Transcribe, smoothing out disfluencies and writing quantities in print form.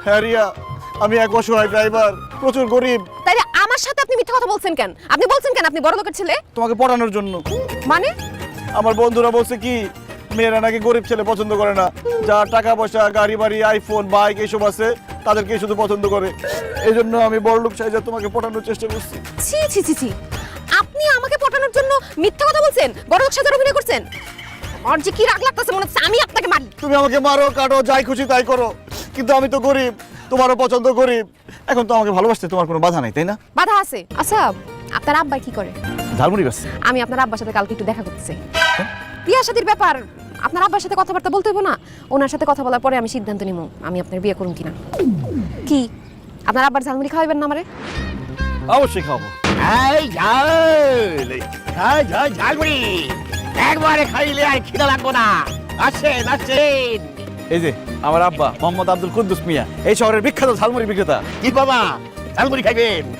হ্যাঁ রিয়া, আমি এক অসহায় ড্রাইভার, প্রচুর গরিব। তাইলে আমার সাথে আপনি মিথ্যা কথা বলছেন কেন? আপনি বলছেন কেন আপনি বড় লোকের ছেলে? তোমাকে পড়ানোর জন্য। মানে আমার বন্ধুরা বলছে কি মেয়েরা নাকি গরিব ছেলে পছন্দ করে না, যার টাকা পয়সা, গাড়ি বাড়ি, আইফোন, বাইক এইসব আছে তাদেরকে শুধু পছন্দ করে। এই জন্য আমি বড়লোক সাইজা তোমাকে পটানোর চেষ্টা করছি। ছি ছি ছি ছি, আপনি আমাকে পটানোর জন্য মিথ্যা কথা বলছেন, বড় লোক সাথে অভিনয় করছেন। আমার যে কি রাগ লাগতেছে, মনে হচ্ছে আমি আপনাকে মারি। তুমি আমাকে মারো, কাটো, যাই খুশি তাই করো, কিন্তু আমি তো গরিব, তোমারও পছন্দ গরিব। এখন তো আমাকে ভালোবাসতে তোমার কোনো বাধা নাই, তাই না? বাধা আছে। আচ্ছা, আপনার আব্বা কি করে? ঝালমুড়ি বাসছে। আমি আপনার আব্বার সাথে কালকে একটু দেখা করতে চাই। বিয়ে শাদীর ব্যাপার, আপনার আব্বার সাথে কথাবার্তা বলতে হইব না? ওনার সাথে কথা বলার পরে আমি সিদ্ধান্ত নিব আমি আপনার বিয়ে করুন কিনা। কি আপনার আব্বার ঝালমুড়ি খাওয়াবেন না আমারে? অবশ্যই খাবো। ঝালমুড়ি একবারে খাইলে আর খিদা লাগবো না। আসেন আসেন। এই যে আমার আব্বা মোহাম্মদ আব্দুল কুদ্দুস মিয়া, এই শহরের বিখ্যাত ঝালমুড়ি বিক্রেতা। কি বাবা ঝালমুড়ি খাইবেন?